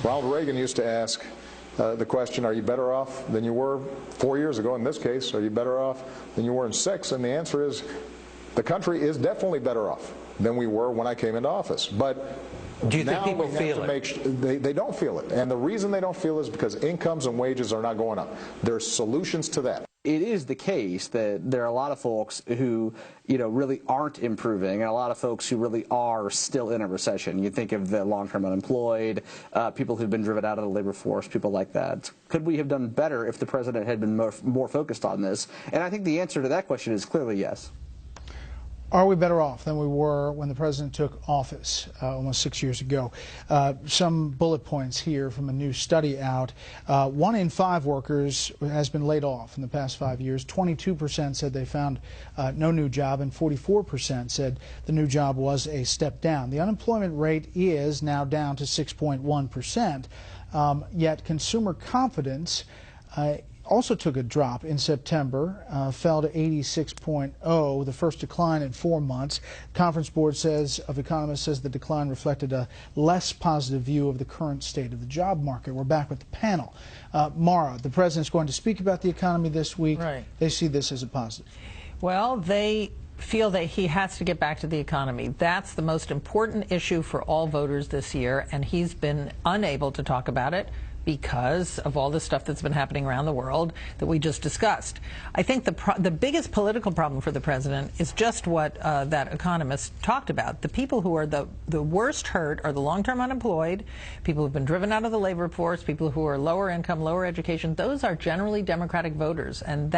Ronald Reagan used to ask the question, are you better off than you were 4 years ago? In this case, are you better off than you were in 6? And the answer is, the country is definitely better off than we were when I came into office. But do you think people feel it? They don't feel it. And the reason they don't feel it is because incomes and wages are not going up. There's solutions to that. It is the case that there are a lot of folks who, really aren't improving, and a lot of folks who really are still in a recession. You think of the long-term unemployed, people who've been driven out of the labor force, people like that. Could we have done better if the president had been more focused on this? And I think the answer to that question is clearly yes. Are we better off than we were when the president took office almost 6 years ago? Some bullet points here from a new study out. 1 in 5 workers has been laid off in the past 5 years. 22% said they found no new job, and 44% said the new job was a step down. The unemployment rate is now down to 6.1%, yet consumer confidence also took a drop in September, fell to 86.0, the first decline in 4 months. Conference Board of Economists says the decline reflected a less positive view of the current state of the job market. We're back with the panel. Mara, the president's going to speak about the economy this week. Right. They see this as a positive. Well, they feel that he has to get back to the economy. That's the most important issue for all voters this year, and he's been unable to talk about it because of all the stuff that's been happening around the world that we just discussed. I think the biggest political problem for the president is just what that economist talked about. The people who are the worst hurt are the long-term unemployed, people who've been driven out of the labor force, people who are lower income, lower education. Those are generally Democratic voters, and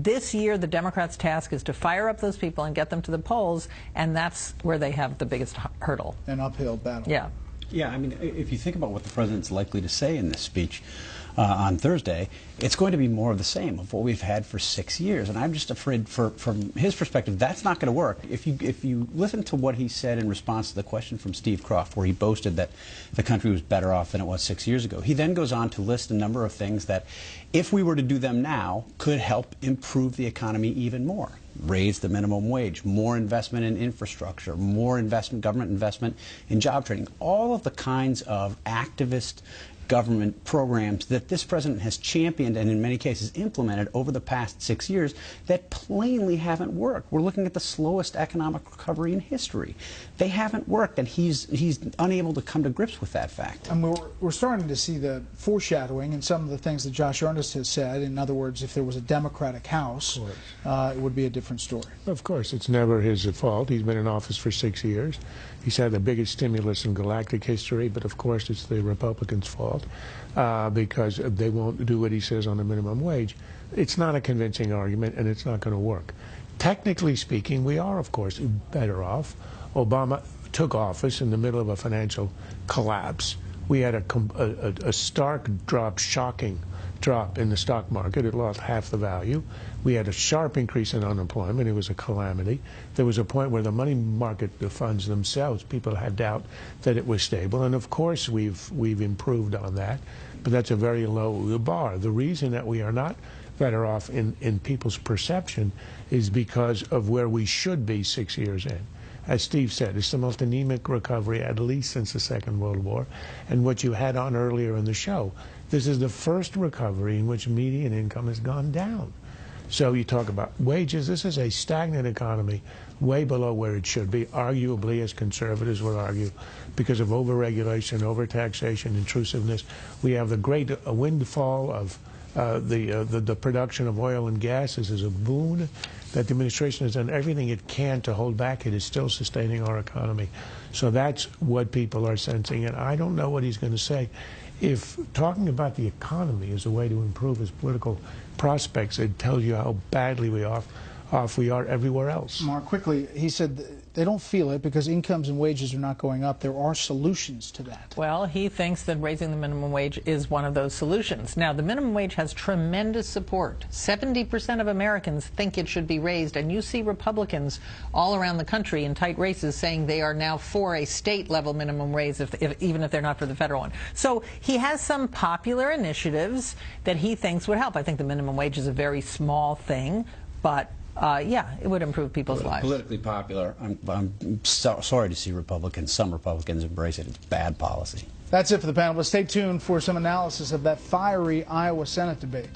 this year the Democrats' task is to fire up those people and get them to the polls, and that's where they have the biggest hurdle. An uphill battle. Yeah. Yeah, I mean, if you think about what the president's likely to say in this speech on Thursday, it's going to be more of the same of what we've had for 6 years. And I'm just afraid, from his perspective, that's not going to work. If you listen to what he said in response to the question from Steve Kroft, where he boasted that the country was better off than it was 6 years ago, he then goes on to list a number of things that, if we were to do them now, could help improve the economy even more. Raise the minimum wage, more investment in infrastructure, more government investment in job training, all of the kinds of activist government programs that this president has championed and in many cases implemented over the past 6 years that plainly haven't worked. We're looking at the slowest economic recovery in history. They haven't worked, and he's unable to come to grips with that fact. And we're starting to see the foreshadowing in some of the things that Josh Earnest has said. In other words, if there was a Democratic House, it would be a different story. Of course, it's never his fault. He's been in office for 6 years. He's had the biggest stimulus in galactic history, but of course it's the Republicans' fault because they won't do what he says on the minimum wage. It's not a convincing argument, and it's not going to work. Technically speaking, we are, of course, better off. Obama took office in the middle of a financial collapse. We had a stark drop, shocking drop in the stock market. It lost half the value. We had a sharp increase in unemployment. It was a calamity. There was a point where the money market funds themselves, people had doubt that it was stable. And of course we've improved on that, but that's a very low bar. The reason that we are not better off in people's perception is because of where we should be 6 years in. As Steve said, it's the most anemic recovery at least since the Second World War. And what you had on earlier in the show, this is the first recovery in which median income has gone down. So you talk about wages. This is a stagnant economy, way below where it should be, arguably, as conservatives would argue, because of overregulation, overtaxation, intrusiveness. We have the great windfall of the production of oil and gas. This is a boon that the administration has done everything it can to hold back. It is still sustaining our economy. So that's what people are sensing, and I don't know what he's going to say. If talking about the economy is a way to improve his political prospects, it tells you how badly we are everywhere else. Mark, quickly, he said they don't feel it because incomes and wages are not going up. There are solutions to that. Well, he thinks that raising the minimum wage is one of those solutions. Now, the minimum wage has tremendous support. 70% of Americans think it should be raised, and you see Republicans all around the country in tight races saying they are now for a state-level minimum wage, even if they're not for the federal one. So he has some popular initiatives that he thinks would help. I think the minimum wage is a very small thing, but yeah, it would improve people's lives. Politically popular. I'm sorry to see some Republicans embrace it. It's bad policy. That's it for the panel, but stay tuned for some analysis of that fiery Iowa Senate debate.